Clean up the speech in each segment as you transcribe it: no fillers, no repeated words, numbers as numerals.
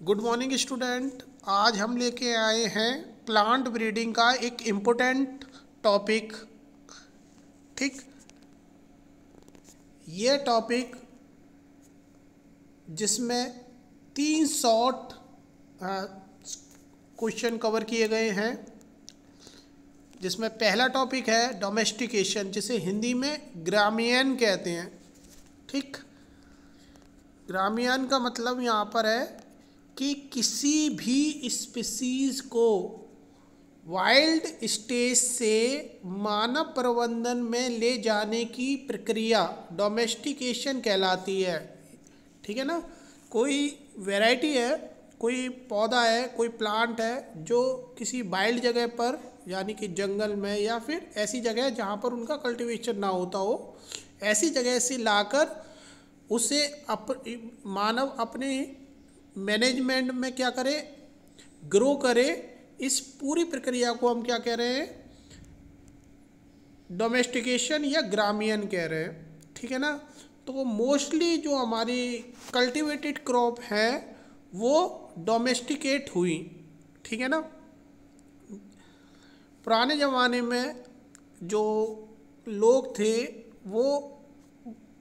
Good morning student. आज हम लेके आए हैं प्लांट ब्रीडिंग का एक इम्पोर्टेंट टॉपिक। ठीक, ये टॉपिक जिसमें 3 शॉर्ट क्वेश्चन कवर किए गए हैं, जिसमें पहला टॉपिक है डोमेस्टिकेशन, जिसे हिंदी में ग्रामीण कहते हैं। ठीक, ग्रामीण का मतलब यहाँ पर है कि किसी भी स्पीसीज को वाइल्ड स्टेज से मानव प्रबंधन में ले जाने की प्रक्रिया डोमेस्टिकेशन कहलाती है। ठीक है ना। कोई वैरायटी है, कोई पौधा है, कोई प्लांट है जो किसी वाइल्ड जगह पर, यानी कि जंगल में या फिर ऐसी जगह जहाँ पर उनका कल्टीवेशन ना होता हो, ऐसी जगह से लाकर उसे मानव अपने मैनेजमेंट में क्या करे, ग्रो करे। इस पूरी प्रक्रिया को हम क्या कह रहे हैं, डोमेस्टिकेशन या ग्रामीण कह रहे हैं। ठीक है ना। तो मोस्टली जो हमारी कल्टीवेटेड क्रॉप है वो डोमेस्टिकेट हुई। ठीक है ना। पुराने ज़माने में जो लोग थे वो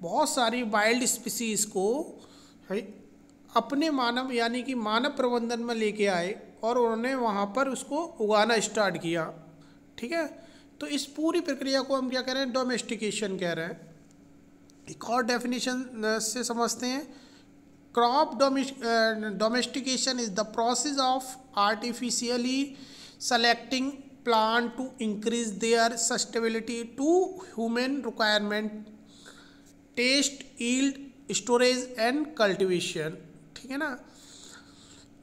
बहुत सारी वाइल्ड स्पीसीज़ को अपने मानव यानी कि मानव प्रबंधन में लेके आए और उन्होंने वहाँ पर उसको उगाना स्टार्ट किया। ठीक है। तो इस पूरी प्रक्रिया को हम क्या कह रहे हैं, डोमेस्टिकेशन कह रहे हैं। एक और डेफिनेशन से समझते हैं। Crop domestication is the process of artificially selecting plant to increase their sustainability to human requirement, taste, yield, storage and cultivation. ठीक है ना।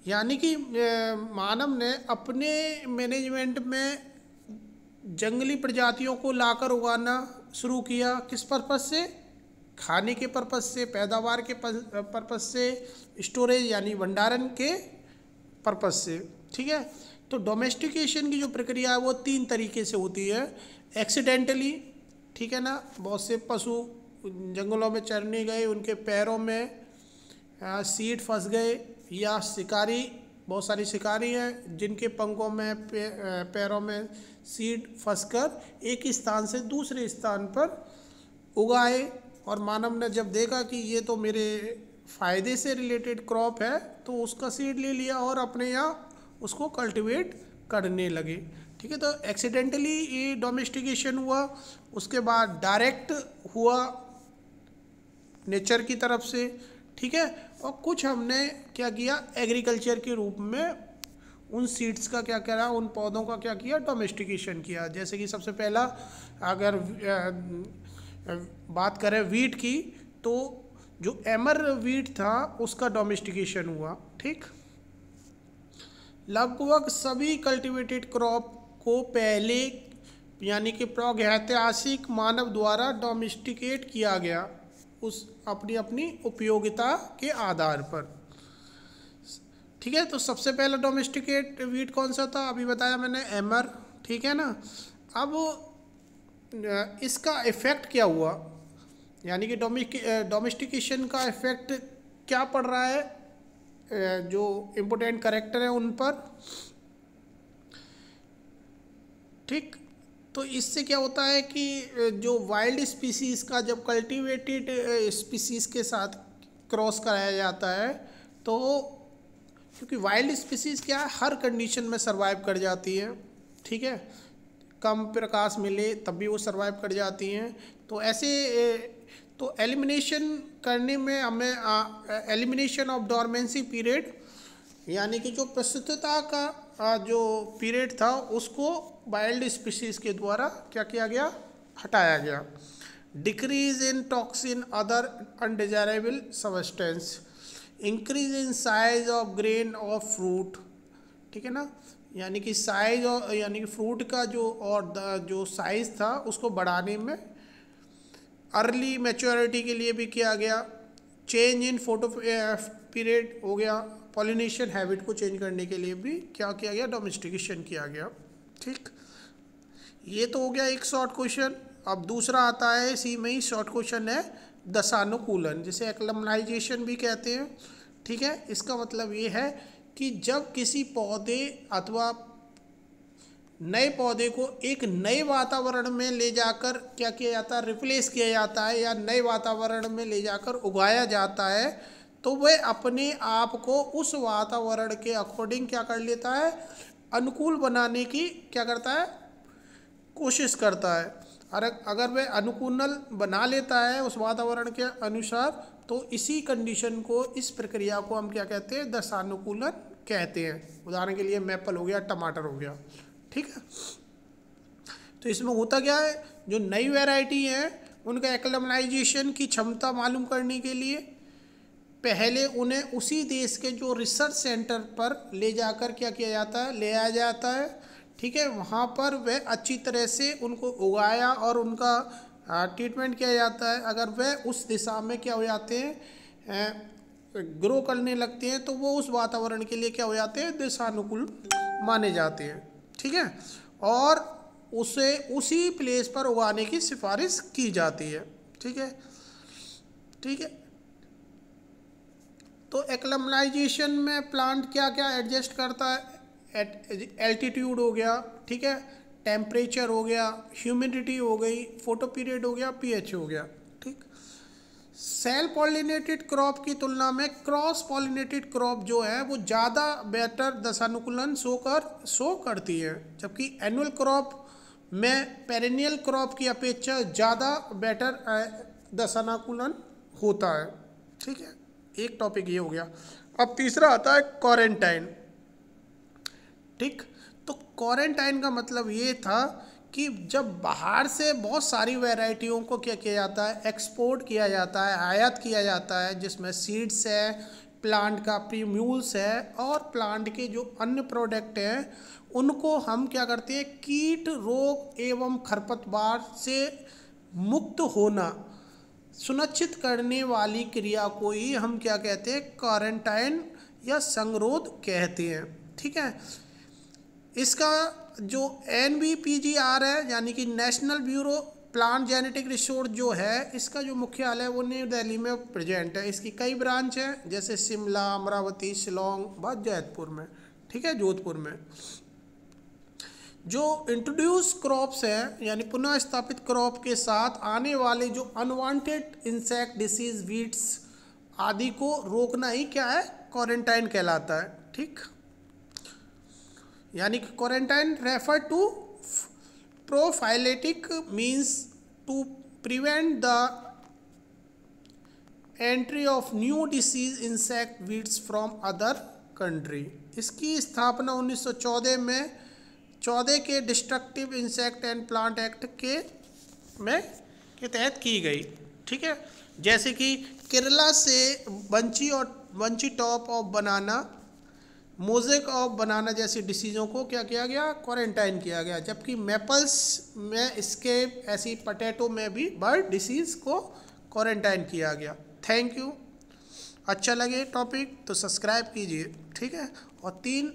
यानी कि मानव ने अपने मैनेजमेंट में जंगली प्रजातियों को लाकर उगाना शुरू किया। किस पर्पस से? खाने के पर्पस से, पैदावार के पर्पस से, स्टोरेज यानी भंडारण के पर्पस से। ठीक है। तो डोमेस्टिकेशन की जो प्रक्रिया है वो 3 तरीके से होती है। एक्सीडेंटली, ठीक है ना, बहुत से पशु जंगलों में चरने गए, उनके पैरों में सीड फंस गए, या शिकारी, बहुत सारी शिकारी हैं जिनके पंखों में पैरों में सीड फंसकर एक स्थान से दूसरे स्थान पर उगाए, और मानव ने जब देखा कि ये तो मेरे फ़ायदे से रिलेटेड क्रॉप है तो उसका सीड ले लिया और अपने यहाँ उसको कल्टीवेट करने लगे। ठीक है। तो एक्सीडेंटली ये डोमेस्टिकेशन हुआ, उसके बाद डायरेक्ट हुआ नेचर की तरफ से। ठीक है। और कुछ हमने क्या किया, एग्रीकल्चर के रूप में उन सीड्स का क्या करा, उन पौधों का क्या किया, डोमेस्टिकेशन किया। जैसे कि सबसे पहला अगर बात करें वीट की, तो जो एमर वीट था उसका डोमेस्टिकेशन हुआ। ठीक। लगभग सभी कल्टीवेटेड क्रॉप को पहले यानी कि प्रागैतिहासिक मानव द्वारा डोमेस्टिकेट किया गया, उस अपनी अपनी उपयोगिता के आधार पर। ठीक है। तो सबसे पहला डोमेस्टिकेट वीट कौन सा था, अभी बताया मैंने, एमर। ठीक है ना। अब इसका इफ़ेक्ट क्या हुआ, यानी कि डोमेस्टिकेशन का इफ़ेक्ट क्या पड़ रहा है, जो इम्पोर्टेंट कैरेक्टर है उन पर। ठीक। तो इससे क्या होता है कि जो वाइल्ड स्पीसीज़ का जब कल्टीवेटेड स्पीसीज़ के साथ क्रॉस कराया जाता है, तो क्योंकि वाइल्ड स्पीसीज़ क्या है, हर कंडीशन में सरवाइव कर जाती है। ठीक है। कम प्रकाश मिले तब भी वो सरवाइव कर जाती हैं। तो ऐसे तो एलिमिनेशन करने में हमें एलिमिनेशन ऑफ डोरमेंसी पीरियड, यानी कि जो प्रस्तुतता का जो पीरियड था उसको वाइल्ड स्पीसीज़ के द्वारा क्या किया गया, हटाया गया। Decrease in toxin other undesirable substance, increase in size of grain of fruit. ठीक है ना। यानी कि साइज और यानी कि फ्रूट का जो साइज़ था उसको बढ़ाने में, अर्ली मैच्योरिटी के लिए भी किया गया। चेंज इन फोटो पीरियड हो गया। पॉलिनेशन हैबिट को चेंज करने के लिए भी क्या किया गया, डोमेस्टिकेशन किया गया। ठीक। ये तो हो गया एक शॉर्ट क्वेश्चन। अब दूसरा आता है, इसी में ही शॉर्ट क्वेश्चन है, दशानुकूलन, जिसे एक्लमनाइजेशन भी कहते हैं। ठीक है, इसका मतलब ये है कि जब किसी पौधे अथवा नए पौधे को एक नए वातावरण में ले जाकर क्या किया जाता है, रिप्लेस किया जाता है या नए वातावरण में ले जाकर उगाया जाता है, तो वह अपने आप को उस वातावरण के अकॉर्डिंग क्या कर लेता है, अनुकूल बनाने की क्या करता है, कोशिश करता है। अगर वह अनुकूल बना लेता है उस वातावरण के अनुसार, तो इसी कंडीशन को, इस प्रक्रिया को हम क्या कहते हैं, दशानुकूलन कहते हैं। उदाहरण के लिए मैपल हो गया, टमाटर हो गया, ठीक है। तो इसमें होता क्या है, जो नई वैरायटी है उनका एक्लेमेटाइजेशन की क्षमता मालूम करने के लिए पहले उन्हें उसी देश के जो रिसर्च सेंटर पर ले जाकर क्या किया जाता है, ले आया जाता है, ठीक है। वहाँ पर वह अच्छी तरह से उनको उगाया और उनका ट्रीटमेंट किया जाता है। अगर वह उस दिशा में क्या हो जाते हैं, ग्रो करने लगते हैं, तो वो उस वातावरण के लिए क्या हो जाते हैं, देशानुकूल माने जाते हैं, ठीक है। और उसे उसी प्लेस पर उगाने की सिफारिश की जाती है, ठीक है, ठीक है। तो एक्लेमेटाइजेशन में प्लांट क्या क्या एडजस्ट करता है, एल्टीट्यूड हो गया, ठीक है, टेम्परेचर हो गया, ह्यूमिडिटी हो गई, फोटो पीरियड हो गया, पीएच हो गया, ठीक। सेल पॉलिनेटेड क्रॉप की तुलना में क्रॉस पॉलिनेटेड क्रॉप जो है वो ज़्यादा बेटर दशानुकूलन शो करती है, जबकि एनुअल क्रॉप में पेरेनियल क्रॉप की अपेक्षा ज़्यादा बेटर दशानुकूलन होता है, ठीक है। एक टॉपिक ये हो गया। अब तीसरा आता है क्वारंटाइन, ठीक। तो क्वारंटाइन का मतलब ये था कि जब बाहर से बहुत सारी वैरायटियों को क्या किया जाता है, एक्सपोर्ट किया जाता है, आयात किया जाता है, जिसमें सीड्स है, प्लांट का प्रीम्यूल्स है और प्लांट के जो अन्य प्रोडक्ट हैं, उनको हम क्या करते हैं, कीट रोग एवं खरपतवार से मुक्त होना सुनिश्चित करने वाली क्रिया को ही हम क्या कहते हैं, क्वारंटाइन या संगरोध कहते हैं, ठीक है। इसका जो NBPGR है, यानी कि national bureau plant genetic resource जो है, इसका जो मुख्यालय है वो न्यू दिल्ली में प्रेजेंट है। इसकी कई ब्रांच हैं, जैसे शिमला, अमरावती, शिलोंग व जैतपुर में, ठीक है, जोधपुर में। जो इंट्रोड्यूस क्रॉप्स हैं, यानी पुनः स्थापित क्रॉप के साथ आने वाले जो अनवांटेड इंसेक्ट, डिसीज, वीड्स आदि को रोकना ही क्या है, क्वारंटाइन कहलाता है, ठीक। यानी कि quarantine refer to prophylactic means to prevent the entry of new disease, insect, weeds from other country. इसकी स्थापना 1914 में 14 के destructive insect and plant act के तहत की गई, ठीक है। जैसे कि केरला से bunchy top of banana, mosaic of बनाना जैसी डिसीज़ों को क्या किया गया, क्वारंटाइन किया गया। जबकि मैपल्स में, इसके ऐसी पोटैटो में भी बर्ड डिसीज़ को क्वारंटाइन किया गया। Thank you. अच्छा लगे टॉपिक तो सब्सक्राइब कीजिए, ठीक है। और 3